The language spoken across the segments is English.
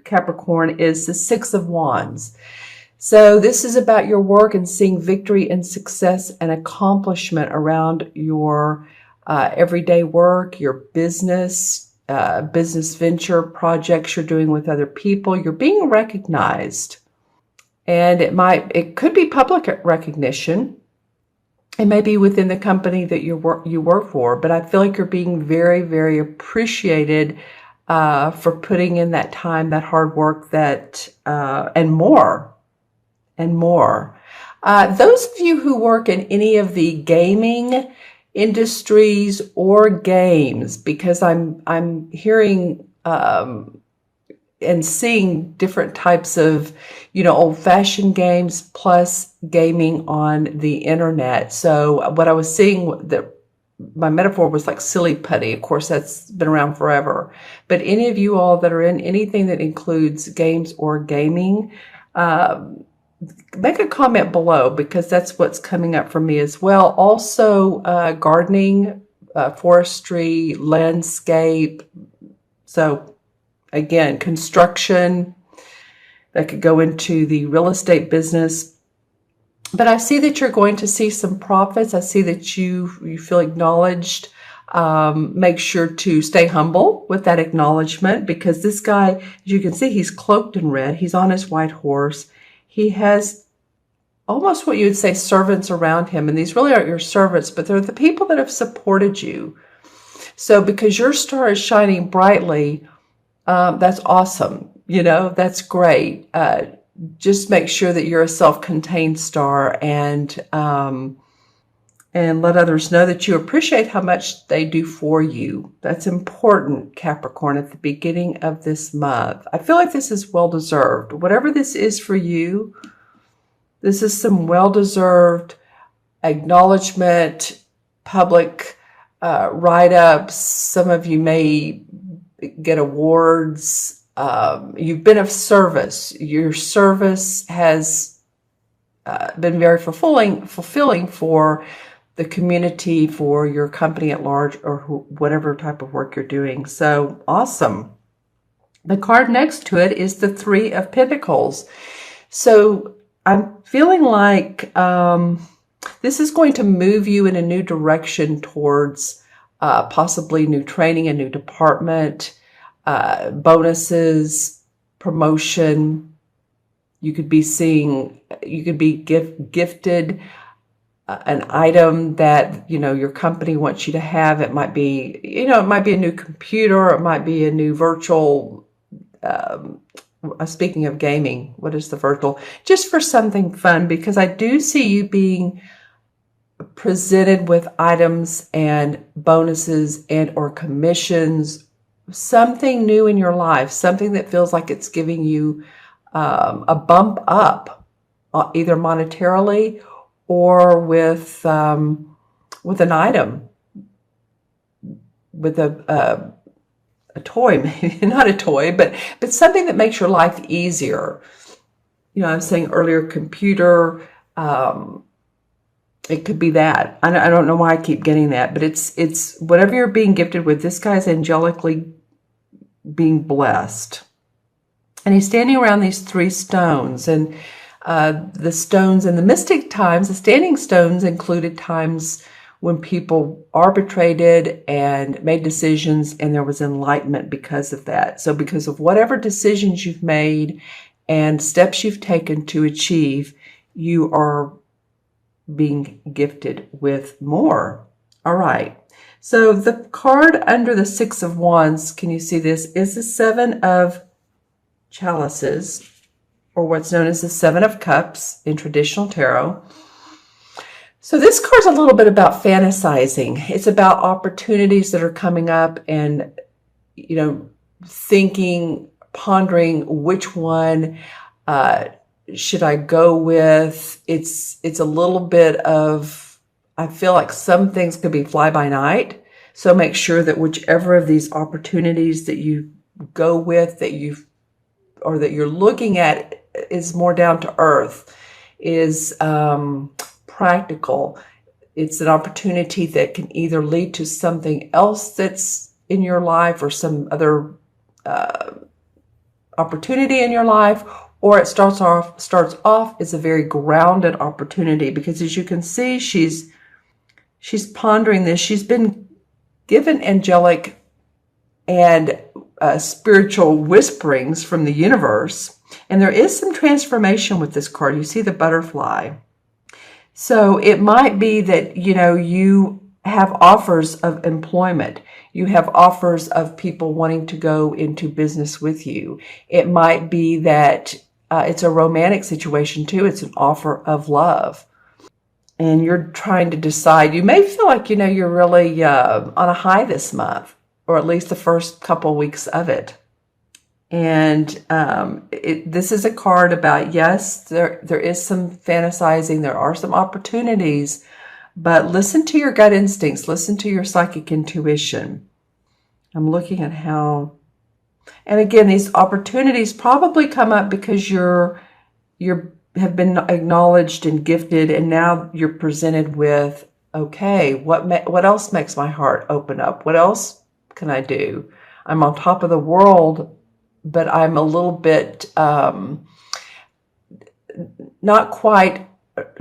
Capricorn, is the Six of Wands. So this is about your work and seeing victory and success and accomplishment around your everyday work, your business, business venture projects you're doing with other people. You're being recognized, and it could be public recognition. It may be within the company that you work for, but I feel like you're being very, very appreciated for putting in that time, that hard work, that and more. Those of you who work in any of the gaming industries or games, because I'm hearing and seeing different types of, old-fashioned games plus gaming on the internet. So what I was seeing, that my metaphor was like silly putty. Of course, that's been around forever. But any of you all that are in anything that includes games or gaming, make a comment below, because that's what's coming up for me as well. Also, gardening, forestry, landscape. So again, construction, that could go into the real estate business. But I see that you're going to see some profits. I see that you feel acknowledged. Make sure to stay humble with that acknowledgement, because this guy, as you can see, he's cloaked in red. He's on his white horse. He has almost what you would say servants around him. And these really aren't your servants, but they're the people that have supported you. So because your star is shining brightly, that's awesome. That's great. Just make sure that you're a self-contained star, and let others know that you appreciate how much they do for you. That's important, Capricorn, at the beginning of this month. I feel like this is well-deserved. Whatever this is for you, this is some well-deserved acknowledgement, public write-ups. Some of you may get awards. You've been of service. Your service has been very fulfilling for the community, for your company at large, or whatever type of work you're doing. So awesome. The card next to it is the Three of Pentacles. So I'm feeling like this is going to move you in a new direction towards possibly new training, a new department, bonuses, promotion. You could be gifted an item that, your company wants you to have. It might be, it might be a new computer. It might be a new virtual, speaking of gaming, what is the virtual? Just for something fun, because I do see you being presented with items and bonuses and or commissions, something new in your life, something that feels like it's giving you a bump up, either monetarily or with an item, with a toy, maybe not a toy, but something that makes your life easier. I was saying earlier, computer. It could be that. I don't know why I keep getting that, but it's whatever you're being gifted with. This guy's angelically being blessed. And he's standing around these three stones. And the stones in the mystic times, the standing stones included times when people arbitrated and made decisions, and there was enlightenment because of that. So because of whatever decisions you've made and steps you've taken to achieve, you are being gifted with more. All right. So the card under the Six of Wands, can you see this, is the Seven of Chalices, or what's known as the Seven of Cups in traditional tarot. So this card's a little bit about fantasizing. It's about opportunities that are coming up and, thinking, pondering which one should I go with. It's a little bit of, I feel like some things could be fly by night. So make sure that whichever of these opportunities that you go with, that you're looking at, is more down to earth, is practical. It's an opportunity that can either lead to something else that's in your life, or some other opportunity in your life, or it starts off as a very grounded opportunity, because as you can see, she's pondering this. She's been given angelic and spiritual whisperings from the universe, and there is some transformation with this card. You see the butterfly. So it might be that, you have offers of employment. You have offers of people wanting to go into business with you. It might be that it's a romantic situation too. It's an offer of love. And you're trying to decide. You may feel like, you're really on a high this month, or at least the first couple weeks of it. And this is a card about, yes, there is some fantasizing. There are some opportunities, but listen to your gut instincts. Listen to your psychic intuition. I'm looking at how, and again, these opportunities probably come up because you're have been acknowledged and gifted, and now you're presented with, okay, what else makes my heart open up? What else can I do? I'm on top of the world, but I'm a little bit not quite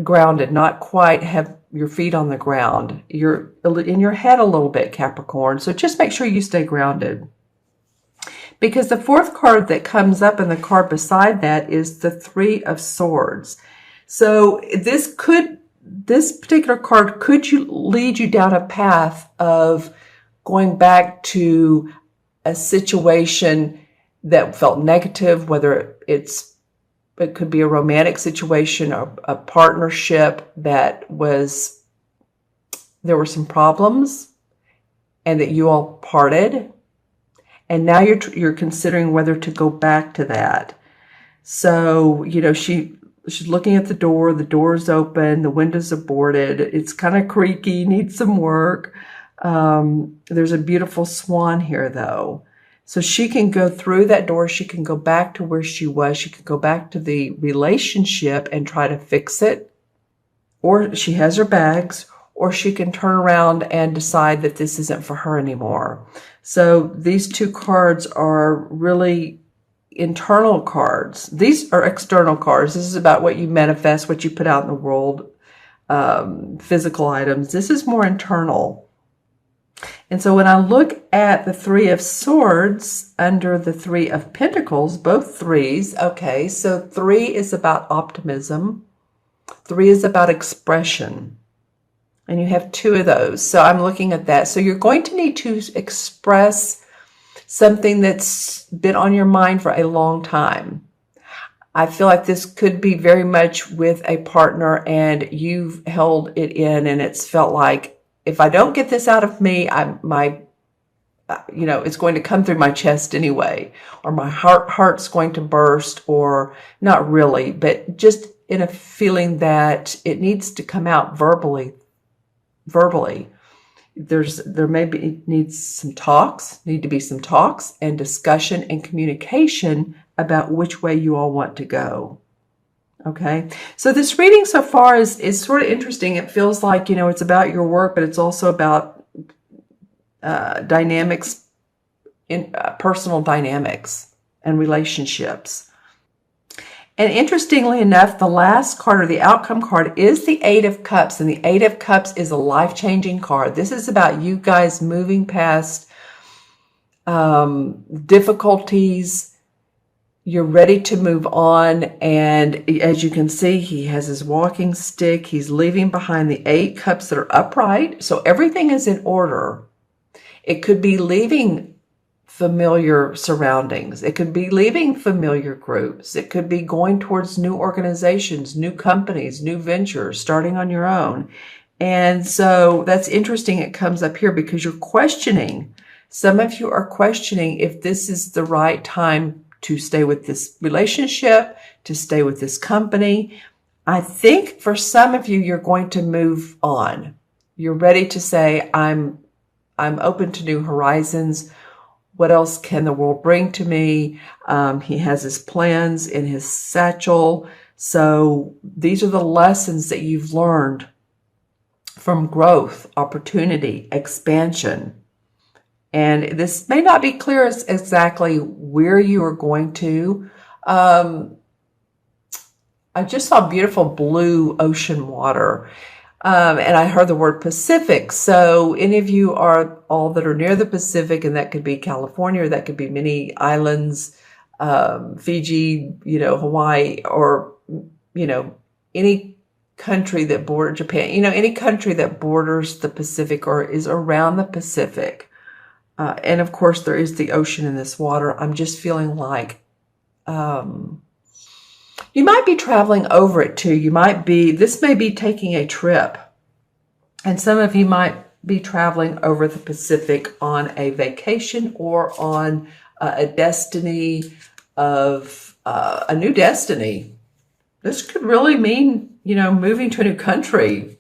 grounded, not quite have your feet on the ground. You're in your head a little bit, Capricorn. So just make sure you stay grounded. Because the fourth card that comes up and the card beside that is the Three of Swords. So this particular card could lead you down a path of going back to a situation that felt negative, whether it could be a romantic situation or a partnership that there were some problems and that you all parted. And now you're considering whether to go back to that. So, she's looking at the door's open, the windows are boarded, it's kind of creaky, needs some work. There's a beautiful swan here though. So she can go through that door, she can go back to where she was, she can go back to the relationship and try to fix it. Or she has her bags, or she can turn around and decide that this isn't for her anymore. So these two cards are really internal cards. These are external cards. This is about what you manifest, what you put out in the world, physical items. This is more internal. And so when I look at the Three of Swords under the Three of Pentacles, both threes, okay, so 3 is about optimism. 3 is about expression. And you have 2 of those. So I'm looking at that. So you're going to need to express something that's been on your mind for a long time. I feel like this could be very much with a partner and you've held it in, and it's felt like, if I don't get this out of me, it's going to come through my chest anyway, or my heart's going to burst, or not really, but just in a feeling that it needs to come out verbally. Need to be some talks and discussion and communication about which way you all want to go. Okay, so this reading so far is sort of interesting. It feels like, it's about your work, but it's also about dynamics, in personal dynamics and relationships. And interestingly enough, the last card, or the outcome card, is the Eight of Cups. And the Eight of Cups is a life-changing card. This is about you guys moving past difficulties. You're ready to move on. And as you can see, he has his walking stick. He's leaving behind the 8 cups that are upright. So everything is in order. It could be leaving familiar surroundings. It could be leaving familiar groups. It could be going towards new organizations, new companies, new ventures, starting on your own. And so that's interesting. It comes up here because you're questioning. Some of you are questioning if this is the right time to stay with this relationship, to stay with this company. I think for some of you, you're going to move on. You're ready to say, I'm open to new horizons. What else can the world bring to me? He has his plans in his satchel. So these are the lessons that you've learned from growth, opportunity, expansion. And this may not be clear as exactly where you are going to. I just saw beautiful blue ocean water. And I heard the word Pacific. So any of you are all that are near the Pacific, and that could be California, or that could be many islands, Fiji, Hawaii, or, any country that borders Japan, any country that borders the Pacific or is around the Pacific. And of course, there is the ocean in this water. I'm just feeling like you might be traveling over it too. This may be taking a trip. And some of you might be traveling over the Pacific on a vacation or on a destiny of a new destiny. This could really mean, moving to a new country,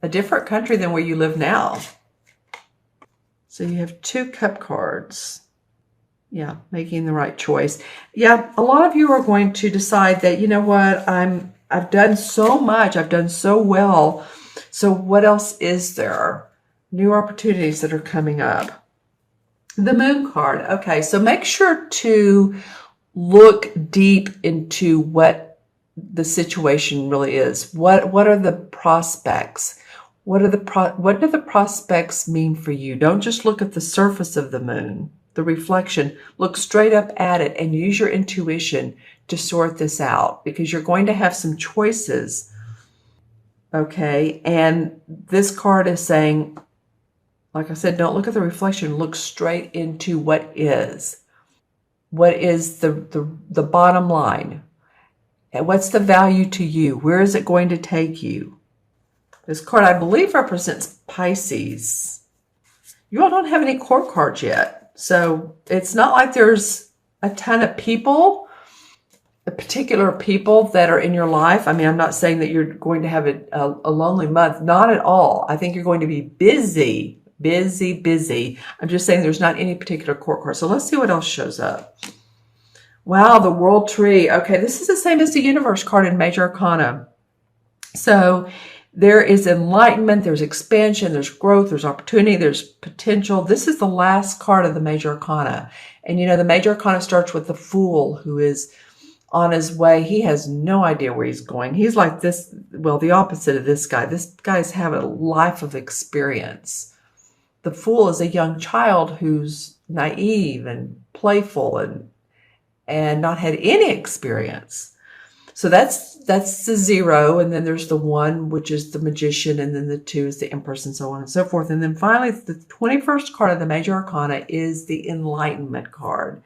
a different country than where you live now. So you have 2 cup cards. Yeah, making the right choice. Yeah, a lot of you are going to decide that, what, I've done so much, I've done so well. So what else is there? New opportunities that are coming up. The Moon card. Okay, so make sure to look deep into what the situation really is. What are the prospects? What do the prospects mean for you? Don't just look at the surface of the moon, the reflection. Look straight up at it and use your intuition to sort this out, because you're going to have some choices. Okay, and this card is saying, like I said, don't look at the reflection. Look straight into what is. What is the bottom line? And what's the value to you? Where is it going to take you? This card, I believe, represents Pisces. You all don't have any court cards yet. So it's not like there's a ton of people, particular people that are in your life. I mean, I'm not saying that you're going to have a lonely month. Not at all. I think you're going to be busy. I'm just saying there's not any particular court card. So let's see what else shows up. Wow, the World Tree. Okay, this is the same as the Universe card in Major Arcana. So there is enlightenment, there's expansion, there's growth, there's opportunity, there's potential. This is the last card of the Major Arcana. And the Major Arcana starts with the Fool, who is on his way. He has no idea where he's going. He's like this, well, the opposite of this guy. This guy's having a life of experience. The Fool is a young child who's naive and playful and not had any experience. So that's the 0, and then there's the 1, which is the Magician, and then the 2 is the Empress, and so on and so forth. And then finally, the 21st card of the Major Arcana is the Enlightenment card.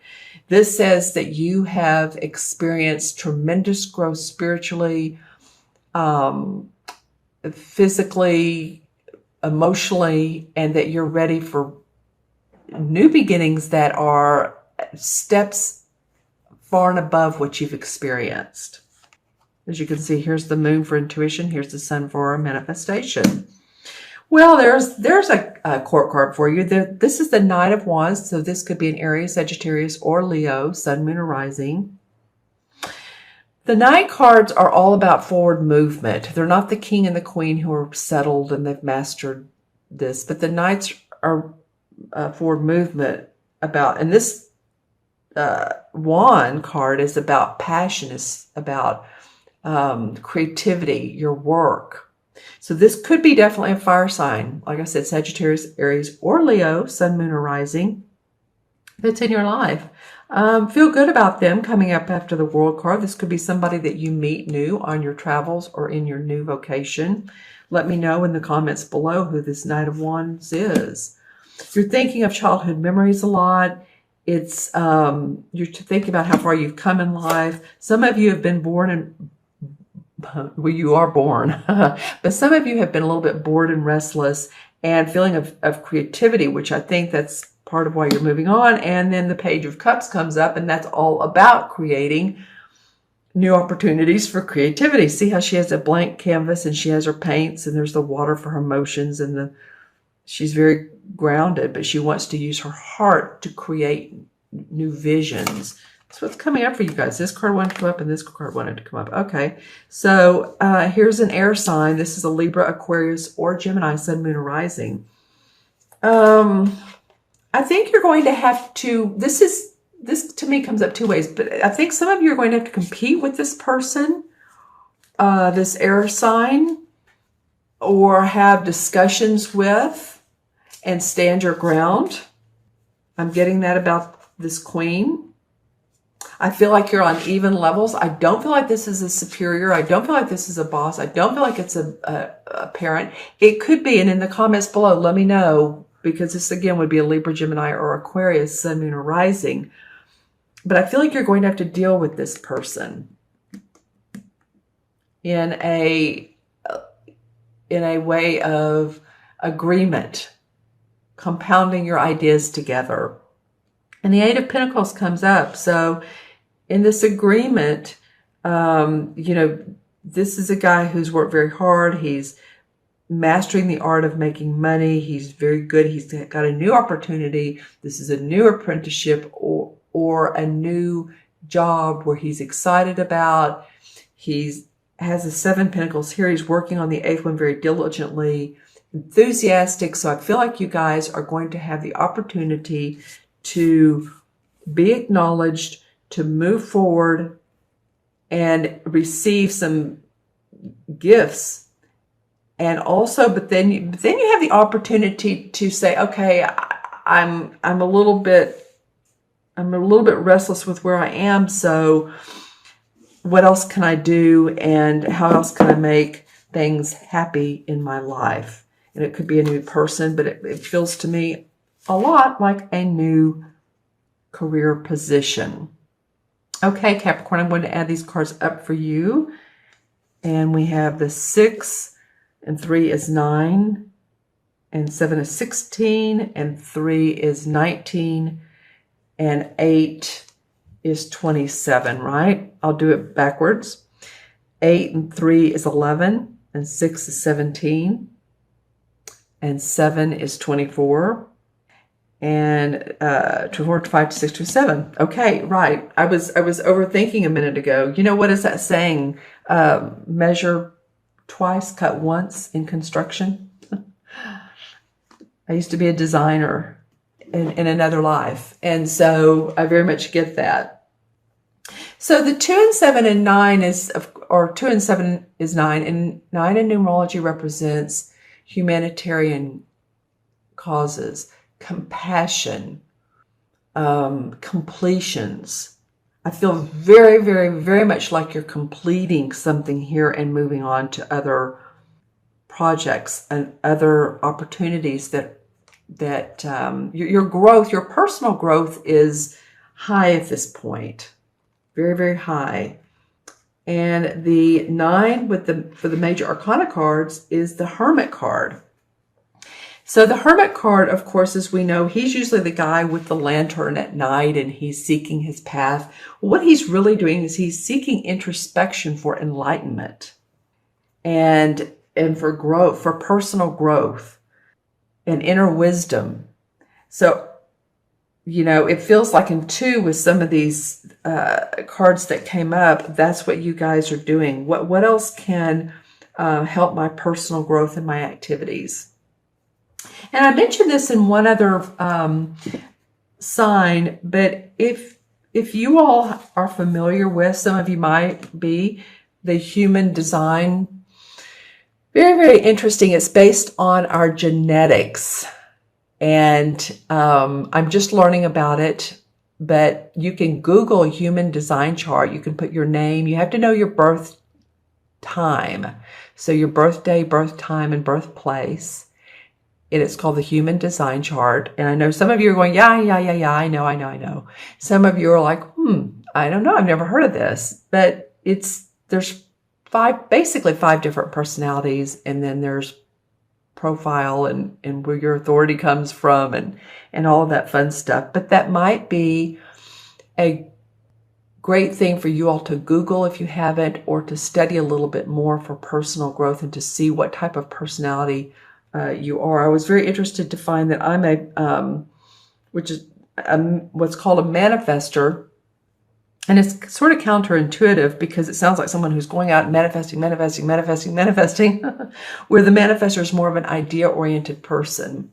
This says that you have experienced tremendous growth spiritually, physically, emotionally, and that you're ready for new beginnings that are steps far and above what you've experienced. As you can see, here's the Moon for intuition. Here's the Sun for manifestation. Well, there's a court card for you. This is the Knight of Wands. So this could be an Aries, Sagittarius, or Leo, Sun, Moon, or Rising. The Knight cards are all about forward movement. They're not the King and the Queen who are settled and they've mastered this, but the Knights are forward movement about, and this Wand card is about passion, is about creativity, your work. So this could be definitely a fire sign. Like I said, Sagittarius, Aries, or Leo, Sun, Moon, or Rising, that's in your life. Feel good about them coming up after the World card. This could be somebody that you meet new on your travels or in your new vocation. Let me know in the comments below who this Knight of Wands is. You're thinking of childhood memories a lot. It's you're thinking about how far you've come in life. Some of you have been born in, well, you are born, but some of you have been a little bit bored and restless and feeling of creativity, which I think that's part of why you're moving on. And then the Page of Cups comes up, and that's all about creating new opportunities for creativity. See how she has a blank canvas and she has her paints, and there's the water for her emotions, and she's very grounded, but she wants to use her heart to create new visions. So what's coming up for you guys? This card wanted to come up and this card wanted to come up. Okay, so here's an air sign. This is a Libra, Aquarius, or Gemini, Sun, Moon, or Rising. I think you're going to have to, this to me comes up two ways, but I think some of you are going to have to compete with this person, this air sign, or have discussions with and stand your ground. I'm getting that about this queen. I feel like you're on even levels. I don't feel like this is a superior. I don't feel like this is a boss. I don't feel like it's a parent. It could be, and in the comments below, let me know, because this again would be a Libra, Gemini, or Aquarius, Sun, Moon, or Rising. But I feel like you're going to have to deal with this person in a way of agreement, compounding your ideas together. And the Eight of Pentacles comes up. So in this agreement, this is a guy who's worked very hard. He's mastering the art of making money. He's very good. He's got a new opportunity. This is a new apprenticeship or a new job where he's excited about. He has the Seven Pentacles here. He's working on the eighth one very diligently, enthusiastic. So I feel like you guys are going to have the opportunity to be acknowledged, to move forward and receive some gifts. And also, but then you have the opportunity to say, okay, I'm a little bit restless with where I am. So what else can I do? And how else can I make things happy in my life? And it could be a new person, but it feels to me a lot like a new career position. Okay, Capricorn, I'm going to add these cards up for you. And we have the 6, and 3 is 9, and 7 is 16, and 3 is 19, and 8 is 27, right? I'll do it backwards. 8 and 3 is 11, and 6 is 17, and 7 is 24. And 24, 5, 6, 2, 7. Okay, right. I was overthinking a minute ago. You know, what is that saying? Measure twice, cut once in construction. I used to be a designer in another life, and so I very much get that. So the 2 and 7 and 9 is, or 2 and 7 is 9, and 9 in numerology represents humanitarian causes, compassion, completions. I feel very, very, very much like you're completing something here and moving on to other projects and other opportunities that your growth, your personal growth is high at this point. Very, very high. And the 9 for the major arcana cards is the Hermit card. So the Hermit card, of course, as we know, he's usually the guy with the lantern at night and he's seeking his path. What he's really doing is he's seeking introspection for enlightenment and for growth, for personal growth and inner wisdom. So, you know, it feels like in 2 with some of these cards that came up, that's what you guys are doing. What else can help my personal growth and my activities? And I mentioned this in one other sign, but if you all are familiar with, some of you might be, the human design, very, very interesting. It's based on our genetics. And I'm just learning about it, but you can Google a human design chart. You can put your name. You have to know your birth time. So your birthday, birth time, and birthplace. And it's called the Human Design Chart. And I know some of you are going, yeah, I know. Some of you are like, I don't know, I've never heard of this. But there's basically 5 different personalities, and then there's profile and where your authority comes from and all of that fun stuff. But that might be a great thing for you all to Google if you haven't, or to study a little bit more for personal growth and to see what type of personality you are. I was very interested to find that I'm what's called a manifester. And it's sort of counterintuitive because it sounds like someone who's going out and manifesting, where the manifester is more of an idea-oriented person.